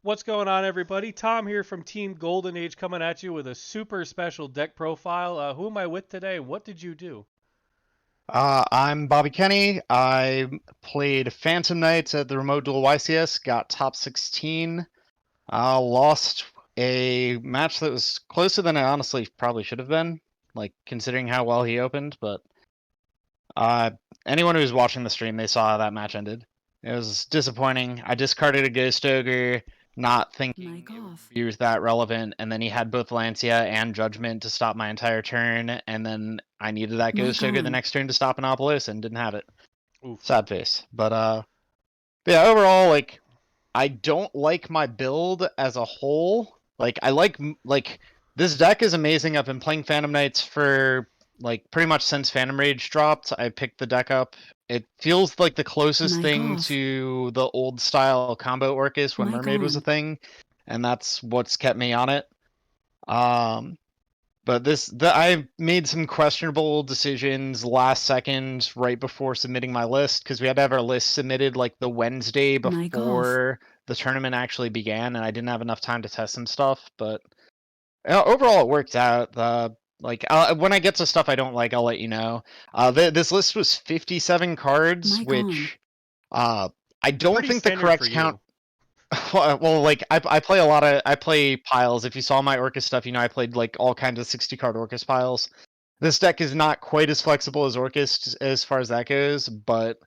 What's going on, everybody? Tom here from Team Golden Age coming at you with a super special deck profile. Who am I with today? What did you do? I'm Bobby Kenny. I played Phantom Knights at the Remote Duel YCS, got top 16, lost a match that was closer than I honestly probably should have been, like considering how well he opened, but uh, anyone who was watching the stream, they saw how that match ended. It was disappointing. I discarded a Ghost Ogre, not thinking Mic it would off. be that relevant, and then he had both Lancia and Judgment to stop my entire turn, and then I needed that Mic Ghost Ogre the on. next turn to stop Anopoulos and didn't have it. Oof. Sad face. But yeah, overall, like I don't like my build as a whole. Like I like this deck is amazing. I've been playing Phantom Knights for like pretty much since Phantom Rage dropped. I picked the deck up. It feels like the closest Mic thing off. to the old style combo Orcus when Mic Mermaid was a on. thing, and that's what's kept me on it. Um, but I made some questionable decisions last second right before submitting my list because we had to have our list submitted like the Wednesday Mic off. before the tournament actually began, and I didn't have enough time to test some stuff. But overall, it worked out. When I get to stuff I don't like, I'll let you know. This list was 57 cards, Mic on. which uh, I It's don't pretty think the standard for correct count. you. Well, like I play a lot of I play piles. If you saw my Orcus stuff, you know I played like all kinds of 60 card Orcus piles. This deck is not quite as flexible as Orcus as far as that goes, but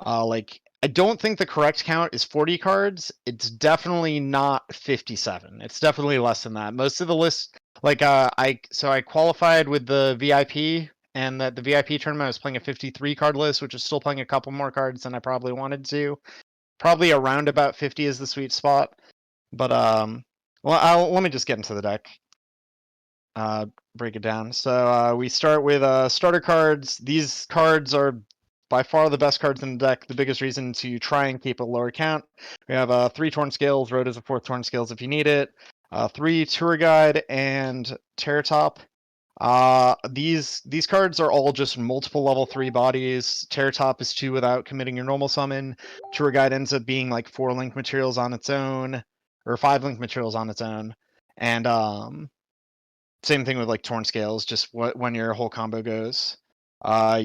like I don't think the correct count is 40 cards. It's definitely not 57. It's definitely less than that. Most of the list, like I qualified with the VIP, and that the VIP tournament I was playing a 53 card list, which is still playing a couple more cards than I probably wanted to. Probably around about 50 is the sweet spot. But well, let me just get into the deck. Break it down. So we start with starter cards. These cards are by far the best cards in the deck. The biggest reason to try and keep a lower count. We have 3 Torn Scales, Road as a 4th Torn Scales if you need it. 3 Tour Guide and Terror Top. These cards are all just multiple level 3 bodies. Terror Top is 2 without committing your normal summon. Tour Guide ends up being like 4 link materials on its own, or 5 link materials on its own. And same thing with like Torn Scales, just when your whole combo goes. Uh,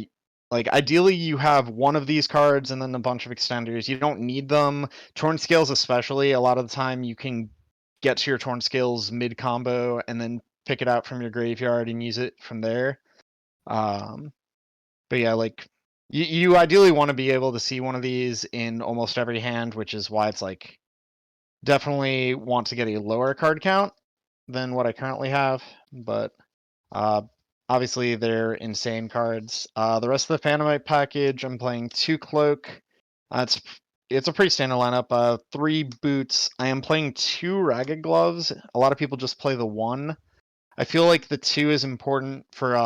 like ideally you have one of these cards and then a bunch of extenders. You don't need them. Torn Scales especially, a lot of the time you can get to your Torn Scales mid combo and then pick it out from your graveyard and use it from there. Um, but yeah, like you ideally want to be able to see one of these in almost every hand, which is why it's like definitely want to get a lower card count than what I currently have, but uh, obviously they're insane cards. The rest of the Phantomite package, I'm playing 2 Cloak. It's a pretty standard lineup. 3 Boots. I am playing 2 Ragged Gloves. A lot of people just play the 1. I feel like the 2 is important for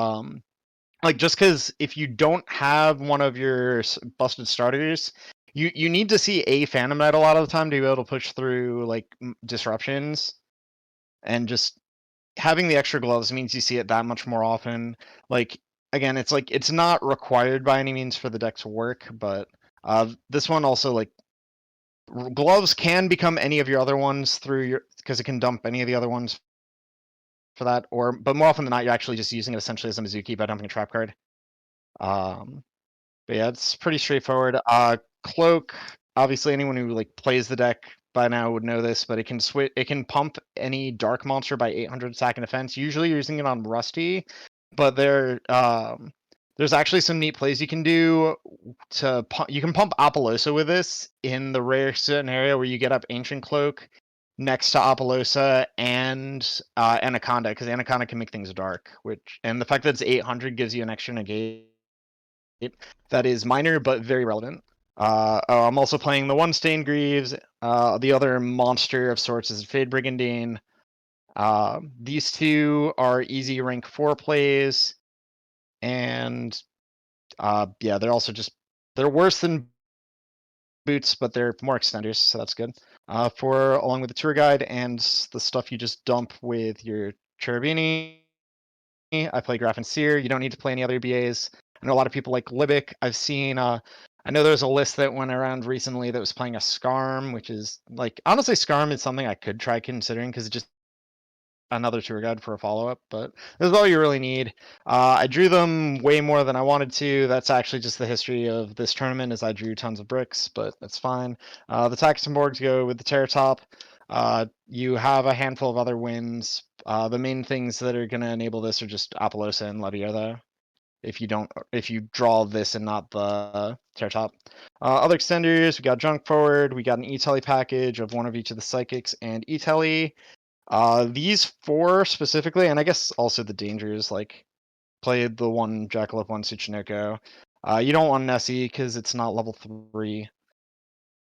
like just because if you don't have one of your busted starters, you need to see a Phantom Knight a lot of the time to be able to push through like disruptions, and just having the extra gloves means you see it that much more often. Like again, it's like it's not required by any means for the deck to work, but this one also like gloves can become any of your other ones through your because it can dump any of the other ones for that, or but more often than not, you're actually just using it essentially as a Mizuki by dumping a trap card. Um, but yeah, it's pretty straightforward. Cloak, obviously anyone who like plays the deck by now would know this, but it can switch. It can pump any dark monster by 800 attack and defense. Usually you're using it on Rusty, but there's actually some neat plays you can do to pump. You can pump Apollosa with this in the rare scenario where you get up Ancient Cloak next to Apollosa and Anaconda, because Anaconda can make things dark. Which, and the fact that it's 800 gives you an extra negate that is minor but very relevant. I'm also playing the 1 Stained Greaves. The other monster of sorts is Fade Brigandine. These 2 are easy rank 4 plays, and yeah, they're also just they're worse than Boots, but they're more extenders, so that's good. For along with the Tour Guide and the stuff you just dump with your Cherubini, I play Graf and Seer. You don't need to play any other BAs. I know a lot of people like Libic. I've seen I know there's a list that went around recently that was playing a Scarm, which is like honestly Scarm is something I could try considering because it just another tour guide for a follow-up, but that's all you really need. I drew them way more than I wanted to. That's actually just the history of this tournament is I drew tons of bricks, but that's fine. The Taxenborgs go with the Terratop. You have a handful of other wins. The main things that are going to enable this are just Apollosa and Levier, though. If you draw this and not the Terratop. Other extenders, we got Junk Forward, we got an E-Telly package of one of each of the Psychics and E-Telly. These four specifically, and I guess also the dangers, like play the one Jackalope, one Tsuchinoko. You don't want Nessie because it's not level 3.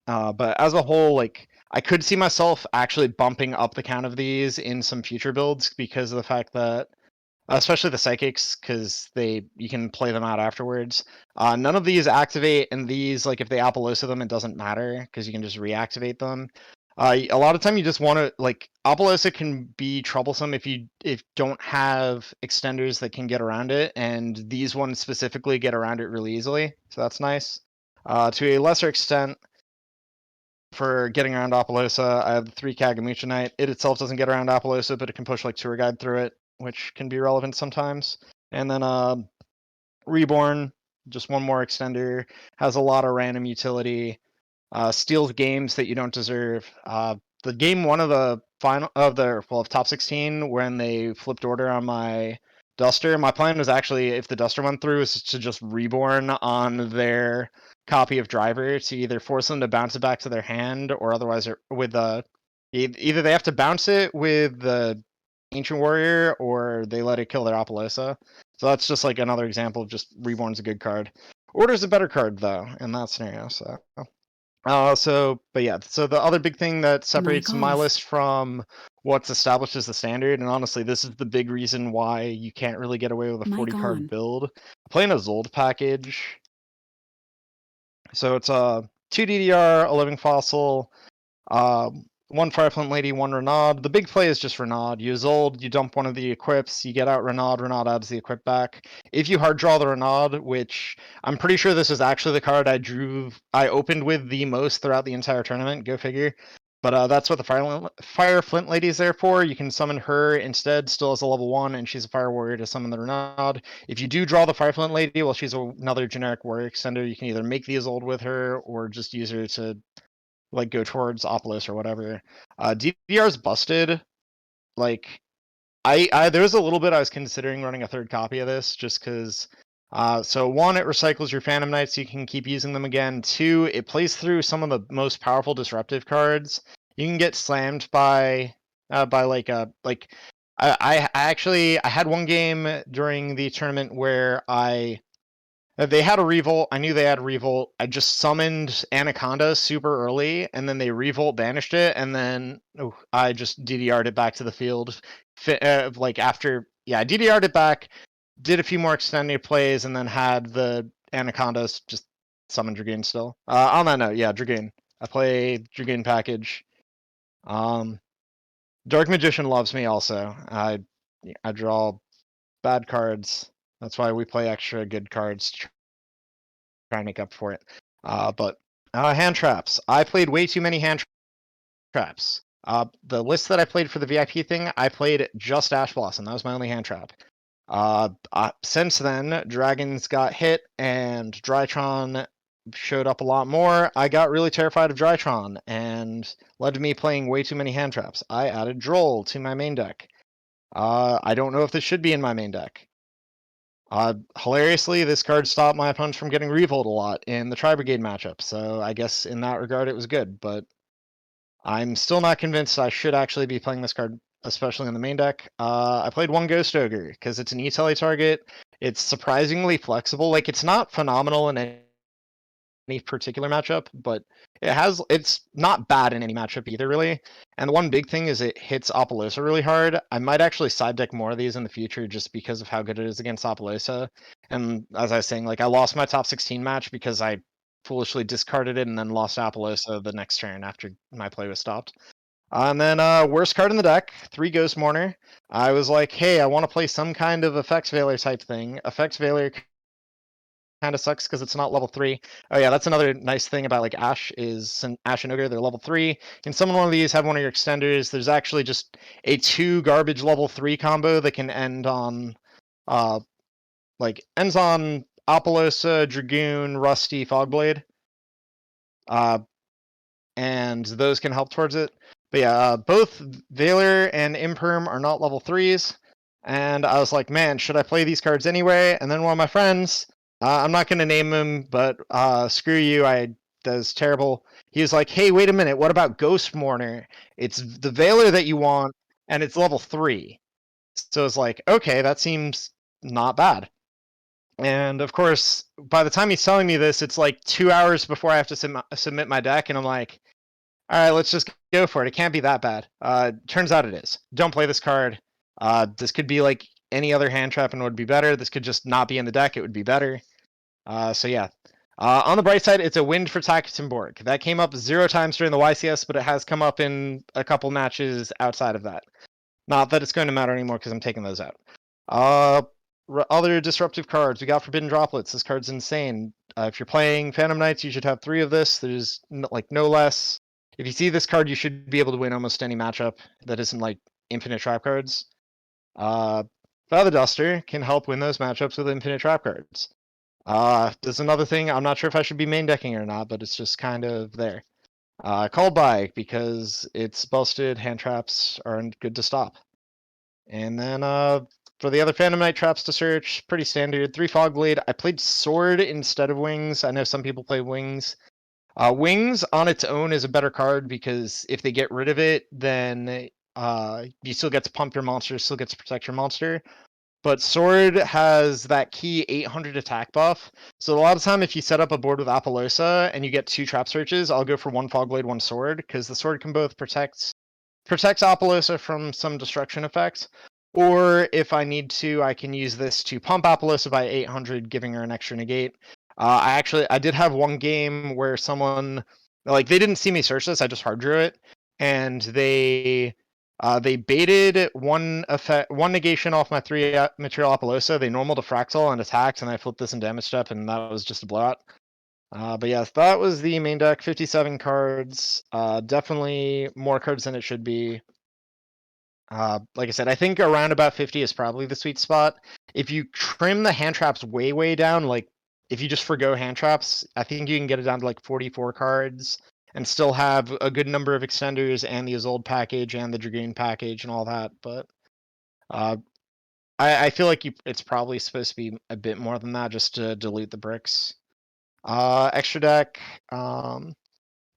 But as a whole, like I could see myself actually bumping up the count of these in some future builds because of the fact that, especially the psychics, because you can play them out afterwards. None of these activate, and these, like if they Apollosa them, it doesn't matter because you can just reactivate them. A lot of time you just want to like Apollosa can be troublesome if you don't have extenders that can get around it, and these ones specifically get around it really easily, so that's nice. To a lesser extent, for getting around Apollosa, I have the 3 Kagamucha Knight. It itself doesn't get around Apollosa, but it can push like Tour Guide through it, which can be relevant sometimes. And then Reborn, just one more extender, has a lot of random utility. Steals games that you don't deserve. The game one of the final of top 16 when they flipped order on my Duster. My plan was actually, if the Duster went through, is to just Reborn on their copy of Driver to either force them to bounce it back to their hand, or otherwise with either they have to bounce it with the Ancient Warrior or they let it kill their Apollosa. So that's just like another example of just Reborn's a good card. Order's a better card though in that scenario. But yeah, so the other big thing that separates my list from what's established as the standard, and honestly, this is the big reason why you can't really get away with a 40 card build. I'm playing a Zold package. So it's a 2 DDR, a Living Fossil, one Fireflint Lady, one Renaud. The big play is just Renaud. You Zold, you dump one of the equips, you get out Renaud, Renaud adds the equip back. If you hard draw the Renaud, which I'm pretty sure this is actually the card I opened with the most throughout the entire tournament, go figure. But that's what the Fire Flint Lady is there for. You can summon her instead, still as a level 1, and she's a Fire Warrior to summon the Renaud. If you do draw the Fire Flint Lady, well, she's another generic Warrior extender. You can either make the Isolde with her, or just use her to like go towards Opolis or whatever. DDR's busted. Like there was a little bit I was considering running a third copy of this just because. So one, it recycles your Phantom Knights, so you can keep using them again. 2, it plays through some of the most powerful disruptive cards. You can get slammed by I had one game during the tournament where they had a revolt. I knew they had a revolt. I just summoned Anaconda super early, and then they revolt banished it, and then I just DDR'd it back to the field. I DDR'd it back, did a few more extended plays, and then had the Anacondas just summon Dragoon still. On that note, yeah, Dragoon. I play Dragoon package. Dark Magician loves me also. I draw bad cards. That's why we play extra good cards to try and make up for it. But hand traps. I played way too many hand traps. The list that I played for the VIP thing, I played just Ash Blossom. That was my only hand trap. Since then, Dragons got hit and Drytron showed up a lot more. I got really terrified of Drytron and led to me playing way too many hand traps. I added Droll to my main deck. I don't know if this should be in my main deck. Hilariously, this card stopped my opponents from getting Revolt a lot in the Tri-Brigade matchup, so I guess in that regard it was good, but I'm still not convinced I should actually be playing this card, especially in the main deck. I played one Ghost Ogre, because it's an E-Telly target. It's surprisingly flexible. Like, it's not phenomenal in any particular matchup, but it's not bad in any matchup either, really. And the one big thing is it hits Apollosa really hard. I might actually side deck more of these in the future just because of how good it is against Apollosa. And as I was saying, like I lost my top 16 match because I foolishly discarded it and then lost Apollosa the next turn after my play was stopped. And then worst card in the deck, 3 Ghost Mourner. I was like, hey, I want to play some kind of Effects Veiler type thing. Effects Veiler kind of sucks because it's not level 3. Oh yeah, that's another nice thing about like Ash is Ash and Ogre, they're level 3. You can summon one of these, have one of your extenders. There's actually just a 2 garbage level 3 combo that can end on ends on Apollosa, Dragoon, Rusty, Fogblade. And those can help towards it. But yeah, both Valor and Imperm are not level 3s. And I was like, man, should I play these cards anyway? And then one of my friends, I'm not going to name him, but screw you, that was terrible. He was like, hey, wait a minute, what about Ghost Mourner? It's the Valor that you want, and it's level 3. So it's like, okay, that seems not bad. And of course, by the time he's telling me this, it's like 2 hours before I have to submit my deck, and I'm like, all right, let's just go for it. It can't be that bad. Turns out it is. Don't play this card. This could be like any other hand trap and it would be better. This could just not be in the deck. It would be better. So yeah. On the bright side, it's a wind for Borg. That came up 0 times during the YCS, but it has come up in a couple matches outside of that. Not that it's going to matter anymore because I'm taking those out. Other disruptive cards. We got Forbidden Droplets. This card's insane. If you're playing Phantom Knights, you should have 3 of this. There's no less. If you see this card, you should be able to win almost any matchup that isn't like infinite trap cards. Feather Duster can help win those matchups with infinite trap cards. There's another thing. I'm not sure if I should be main decking or not, but it's just kind of there. Called by because it's busted. Hand traps aren't good to stop. And then for the other Phantom Knight traps to search, pretty standard. 3 Fogblade. I played Sword instead of Wings. I know some people play Wings. Wings on its own is a better card because if they get rid of it, then you still get to pump your monster, still get to protect your monster. But Sword has that key 800 attack buff. So a lot of time if you set up a board with Apollosa and you get 2 trap searches, I'll go for 1 Fogblade, 1 Sword, because the Sword can both protects Apollosa from some destruction effects. Or if I need to, I can use this to pump Apollosa by 800, giving her an extra negate. I did have one game where someone they didn't see me search this. I just hard drew it, and they baited one negation off my 3 material Apollosa. They normal to Fractal and attacked, and I flipped this in damage step, and that was just a blowout. But yes, that was the main deck. 57 cards. Definitely more cards than it should be. Like I said, I think around about 50 is probably the sweet spot. If you trim the hand traps way down, like if you just forgo hand traps, I think you can get it down to like 44 cards and still have a good number of extenders and the Isolde package and the Dragoon package and all that. But I feel like it's probably supposed to be a bit more than that just to dilute the bricks. Extra deck.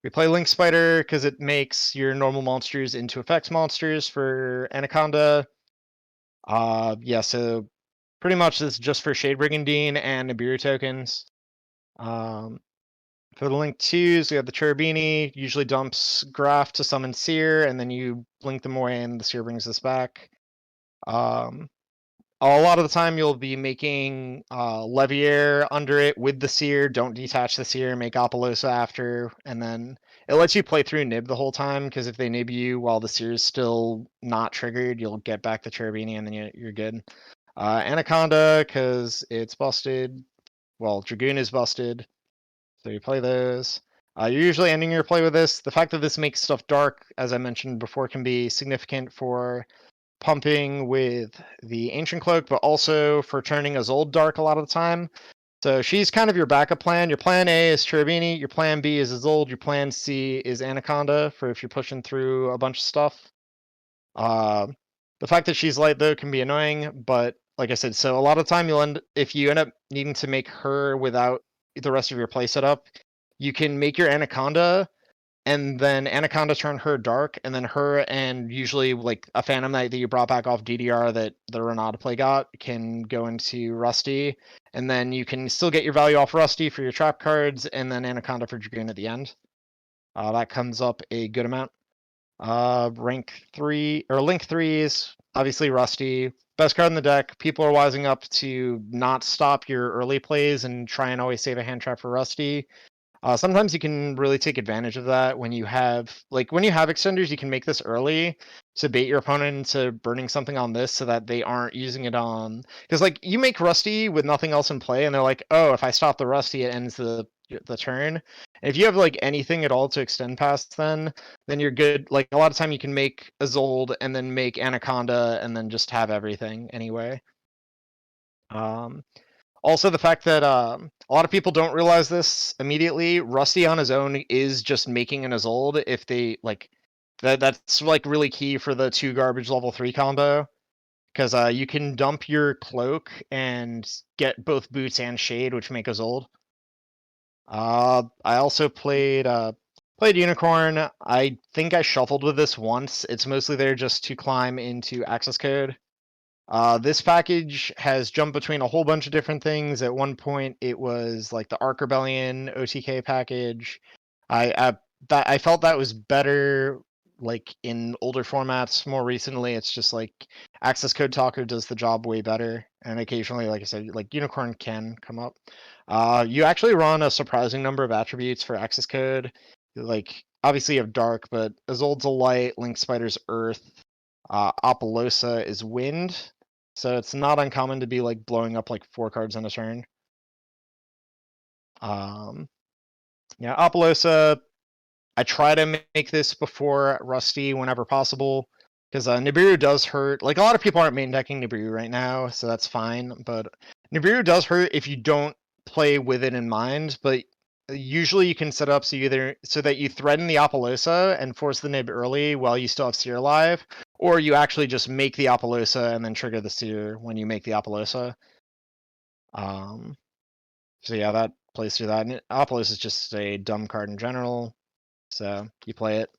We play Link Spider because it makes your normal monsters into effects monsters for Anaconda. Yeah, so pretty much this is just for Shade Brigandine and Nibiru tokens. For the Link 2s, we have the Cherubini, usually dumps Graph to summon Seer, and then you blink them away and the Seer brings this back. A lot of the time you'll be making Leviair under it with the Seer. Don't detach the Seer, make Apollosa after, and then it lets you play through Nib the whole time, because if they Nib you while the Seer is still not triggered, you'll get back the Cherubini and then you're good. Anaconda, because it's busted. Well, Dragoon is busted, so you play those. You're usually ending your play with this. The fact that this makes stuff dark, as I mentioned before, can be significant for pumping with the Ancient Cloak, but also for turning Isolde dark a lot of the time. So she's kind of your backup plan. Your plan A is Cherubini, your plan B is Isolde, your plan C is Anaconda for if you're pushing through a bunch of stuff. The fact that she's light, though, can be annoying, but like I said, so a lot of time if you end up needing to make her without the rest of your play setup, you can make your Anaconda, and then Anaconda turn her dark, and then her and usually like a Phantom Knight that you brought back off DDR that the Renata play got can go into Rusty, and then you can still get your value off Rusty for your trap cards, and then Anaconda for Dragoon at the end. That comes up a good amount. Link 3s, obviously Rusty. Best card in the deck. People are wising up to not stop your early plays and try and always save a hand trap for Rusty. Sometimes you can really take advantage of that when you have extenders. You can make this early to bait your opponent into burning something on this so that they aren't using it on, because like you make Rusty with nothing else in play and they're like, oh, if I stop the Rusty it ends the turn. And if you have like anything at all to extend past then you're good. Like a lot of time you can make Isolde and then make Anaconda and then just have everything anyway. Also, the fact that a lot of people don't realize this immediately, Rusty on his own is just making an Isolde if they like that's like really key for the 2 garbage level 3 combo, because you can dump your cloak and get both boots and shade, which make Isolde. I also played Unicorn. I think I shuffled with this once. It's mostly there just to climb into access code. This package has jumped between a whole bunch of different things. At one point, it was like the Ark Rebellion OTK package. I felt that was better, like in older formats. More recently, it's just like Access Code Talker does the job way better, and occasionally, like I said, like Unicorn can come up. You actually run a surprising number of attributes for Access Code. Like obviously you have Dark, but Isolde's a Light, Link Spider's Earth, Apollosa is Wind. So it's not uncommon to be like blowing up like 4 cards in a turn. Yeah, Apollosa, I try to make this before Rusty whenever possible, because Nibiru does hurt. Like a lot of people aren't main decking Nibiru right now, so that's fine. But Nibiru does hurt if you don't play with it in mind. But usually you can set up so that you threaten the Apollosa and force the Nib early while you still have Seer alive, or you actually just make the Apollosa and then trigger the Seer when you make the Apollosa. So yeah, that plays through that. And Apollosa is just a dumb card in general, so you play it.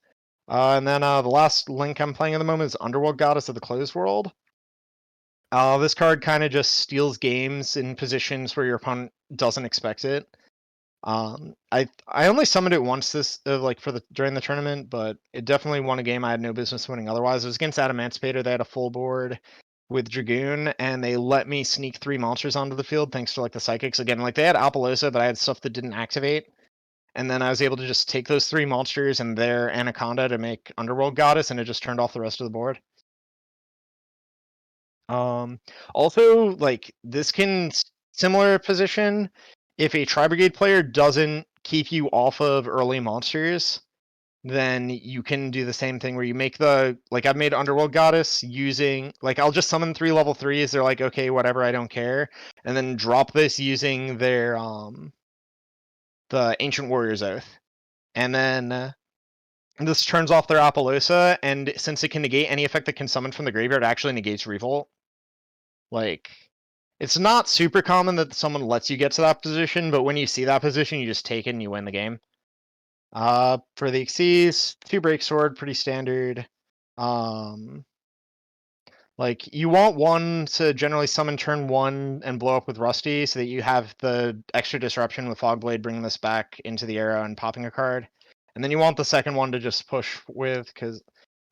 And then the last link I'm playing at the moment is Underworld Goddess of the Closed World. This card kind of just steals games in positions where your opponent doesn't expect it. I only summoned it once like during the tournament, but it definitely won a game I had no business winning otherwise. It was against Adamantipator. They had a full board with Dragoon, and they let me sneak 3 monsters onto the field thanks to like the psychics. Again, like they had Apollosa, but I had stuff that didn't activate. And then I was able to just take those 3 monsters and their Anaconda to make Underworld Goddess, and it just turned off the rest of the board. Also, like this can similar position if a Tri-Brigade player doesn't keep you off of early monsters, then you can do the same thing where you make like I've made Underworld Goddess using, like I'll just summon 3 level 3s, they're like, okay, whatever, I don't care, and then drop this using their the Ancient Warrior's Oath. And then this turns off their Apollosa, and since it can negate any effect that can summon from the graveyard, it actually negates Revolt. Like, it's not super common that someone lets you get to that position, but when you see that position, you just take it and you win the game. For the Xyz, 2 Break Sword, pretty standard. Like, you want one to generally summon turn 1 and blow up with Rusty so that you have the extra disruption with Fogblade bringing this back into the arrow and popping a card. And then you want the second one to just push with, because,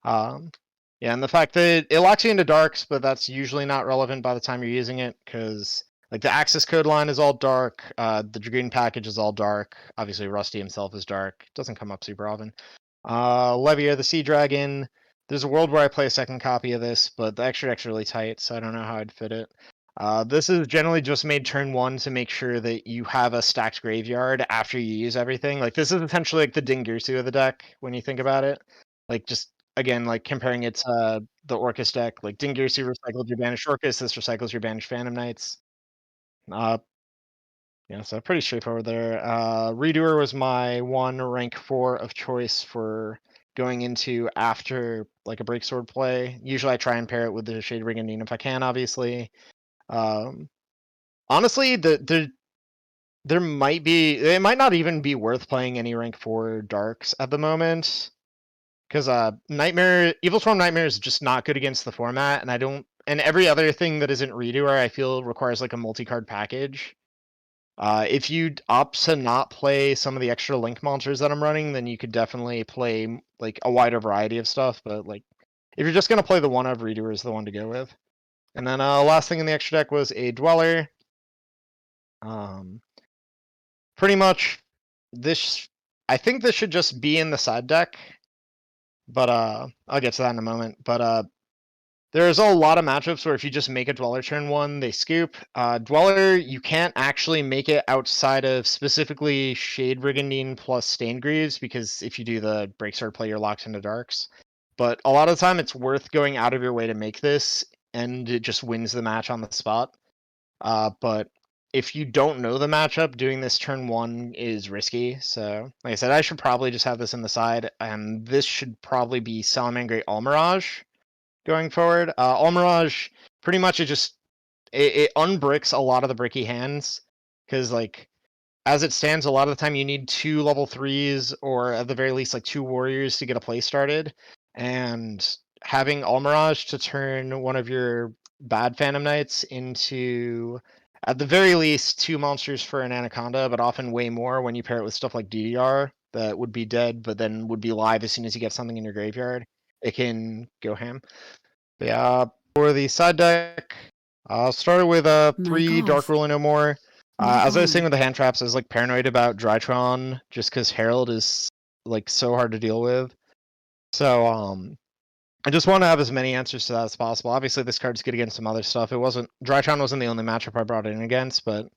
yeah, and the fact that it locks you into darks, but that's usually not relevant by the time you're using it, because, like, the access code line is all dark, the Dragoon package is all dark, obviously Rusty himself is dark, doesn't come up super often. Levier, the Sea Dragon. There's a world where I play a second copy of this, but the extra deck's really tight, so I don't know how I'd fit it. This is generally just made turn 1 to make sure that you have a stacked graveyard after you use everything. Like, this is essentially like the Dingirsu of the deck, when you think about it. Like, just, again, like, comparing it to the Orcus deck. Like, Dingirsu recycled your banished Orcus, this recycles your banished Phantom Knights. Yeah, so pretty straightforward there. Redoer was my 1 rank 4 of choice for going into after like a break sword play. Usually I try and pair it with the Shade Ring and if I can, obviously. Honestly, there might be, it might not even be worth playing any rank 4 darks at the moment. Because Evil Swarm Nightmare is just not good against the format, and every other thing that isn't Redoer I feel requires like a multi-card package. If you opt to not play some of the extra link monsters that I'm running, then you could definitely play like a wider variety of stuff. But like, if you're just gonna play the one of Redoer is the one to go with. And then last thing in the extra deck was a Dweller. Pretty much, I think this should just be in the side deck. but I'll get to that in a moment. But there's a lot of matchups where if you just make a Dweller turn 1, they scoop. Dweller, you can't actually make it outside of specifically Shade Brigandine plus Stained Greaves, because if you do the Breaksword play, you're locked into Darks. But a lot of the time, it's worth going out of your way to make this, and it just wins the match on the spot. But if you don't know the matchup, doing this turn 1 is risky. So, like I said, I should probably just have this in the side, and this should probably be Salamangreat Almirage going forward. Almirage, pretty much it unbricks a lot of the bricky hands, because like as it stands, a lot of the time you need 2 level 3s, or at the very least like 2 warriors to get a play started. And having Almirage to turn one of your bad Phantom Knights into, at the very least, 2 monsters for an Anaconda, but often way more when you pair it with stuff like DDR that would be dead, but then would be live as soon as you get something in your graveyard. It can go ham. But yeah, for the side deck, I'll start with 3 Dark Ruler No More. As I was saying with the hand traps, I was like paranoid about Drytron just because Herald is like so hard to deal with. So I just want to have as many answers to that as possible. Obviously, this card's good against some other stuff. Drytron wasn't the only matchup I brought it in against, but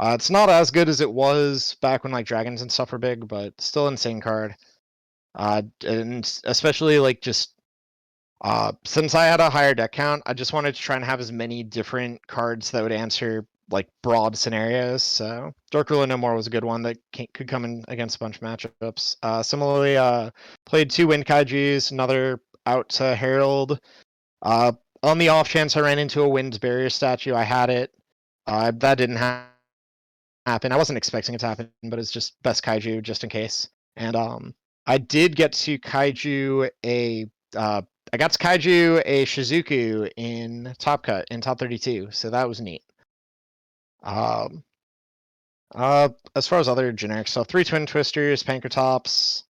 it's not as good as it was back when like dragons and stuff were big, but still insane card. And especially like just since I had a higher deck count, I just wanted to try and have as many different cards that would answer like broad scenarios. So Dark Ruler No More was a good one that could come in against a bunch of matchups. Similarly, played 2 Wind Kaijus, another out to Herald. On the off chance I ran into a Wind Barrier statue, I had it. That didn't happen. I wasn't expecting it to happen, but it's just best Kaiju just in case. And I did get to Kaiju I got to Kaiju a Shizuku in Top Cut, in Top 32, so that was neat. As far as other generic stuff, 3 Twin Twisters, Pankratops,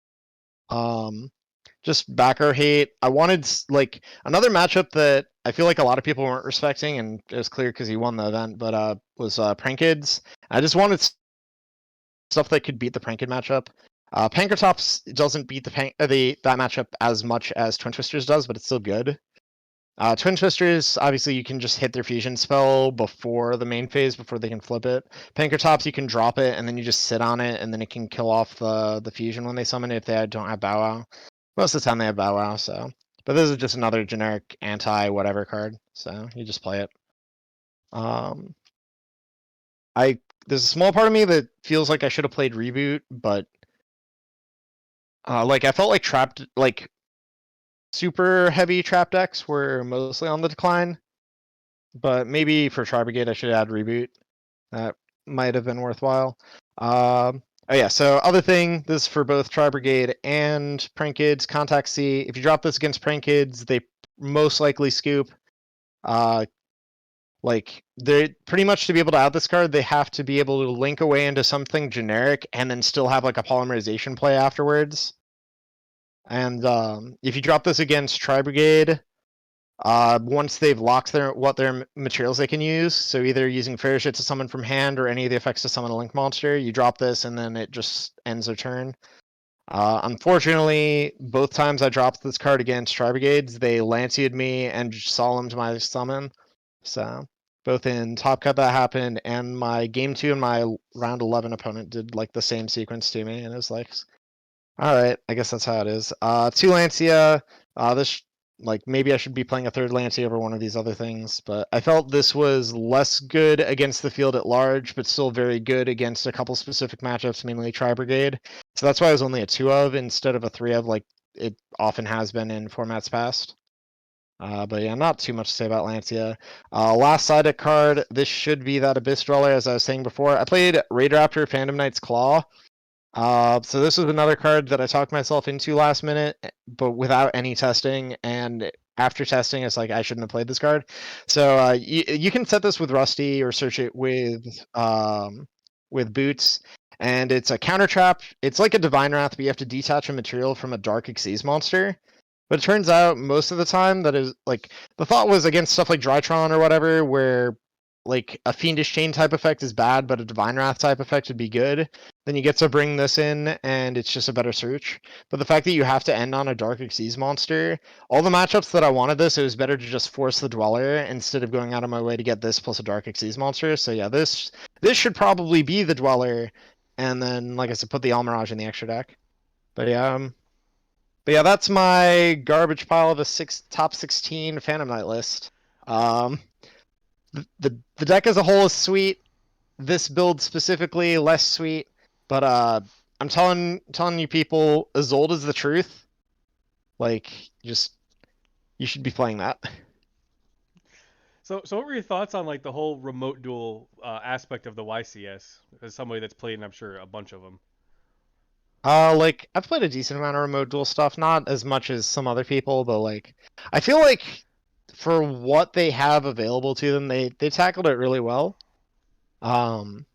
just backer hate. I wanted like another matchup that I feel like a lot of people weren't respecting, and it was clear because he won the event, but was Prankids. I just wanted stuff that could beat the Prankid matchup. Pankratops doesn't beat that matchup as much as Twin Twisters does, but it's still good. Twin Twisters, obviously, you can just hit their fusion spell before the main phase, before they can flip it. Pankratops, you can drop it, and then you just sit on it, and then it can kill off the fusion when they summon it if they don't have Bow Wow. Most of the time they have Bow Wow, so. But this is just another generic anti-whatever card, so you just play it. There's a small part of me that feels like I should have played Reboot, but like I felt like super heavy trap decks were mostly on the decline, but maybe for Tri Brigade I should add Reboot. That might have been worthwhile. Oh yeah, so other thing, this is for both Tri Brigade and Prankids, Contact C. If you drop this against Prankids, they most likely scoop. Like, they pretty much, to be able to out this card, they have to be able to link away into something generic and then still have like a polymerization play afterwards. And if you drop this against Tri Brigade, once they've locked what their materials they can use, so either using Fairshit to summon from hand or any of the effects to summon a link monster, you drop this and then it just ends their turn. Unfortunately, both times I dropped this card against Tri Brigades, they Lancioed me and solemned my summon. So both in Top Cut that happened, and my game 2 and my round 11 opponent did like the same sequence to me, and it was like, all right, I guess that's how it is. 2 Lancia. This like maybe I should be playing a 3rd Lancia over one of these other things, but I felt this was less good against the field at large, but still very good against a couple specific matchups, mainly Tri Brigade. So that's why I was only a 2 of instead of a 3 of, like it often has been in formats past. But yeah, not too much to say about Lancia. Last sided card, this should be that Abyss Dweller, as I was saying before. I played Raidraptor Phantom Knight's Claw. So this was another card that I talked myself into last minute, but without any testing, and after testing, it's like I shouldn't have played this card. So you can set this with Rusty or search it with Boots, and it's a counter trap. It's like a Divine Wrath, but you have to detach a material from a Dark Xyz monster. But it turns out most of the time that is like the thought was against stuff like Drytron or whatever, where like a Fiendish Chain type effect is bad, but a Divine Wrath type effect would be good, then you get to bring this in, and it's just a better search. But the fact that you have to end on a Dark Xyz monster, all the matchups that I wanted this, it was better to just force the Dweller instead of going out of my way to get this plus a Dark Xyz monster. So yeah, this should probably be the Dweller, and then, like I said, put the Almirage in the extra deck. But yeah, that's my garbage pile of a top 16 Phantom Knight list. Um, the deck as a whole is sweet. This build specifically less sweet, but I'm telling you people, Isolde is the truth. Like, just you should be playing that. So what were your thoughts on like the whole remote duel aspect of the YCS? As somebody that's played, I'm sure, a bunch of them. Like I've played a decent amount of remote duel stuff, not as much as some other people, but like I feel like for what they have available to them, they tackled it really well. Um,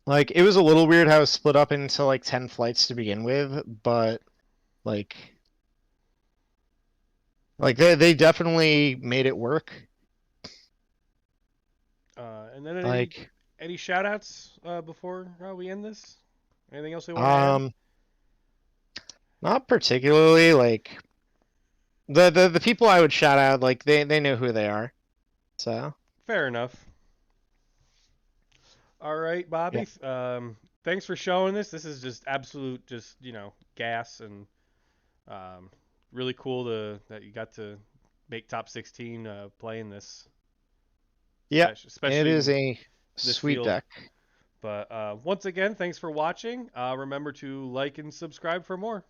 like it was a little weird how it was split up into like 10 flights to begin with, but like they definitely made it work. And then Like any shout outs before we end this? Anything else we want to add? um not particularly. Like the people I would shout out, like they know who they are. So Fair enough. All right, yeah. Bobby. Thanks for showing this. This is just absolute, just gas and um, really cool that you got to make top 16 playing this, Yeah, it especially is in a this sweet field. deck. But once again, thanks for watching. Remember to like and subscribe for more.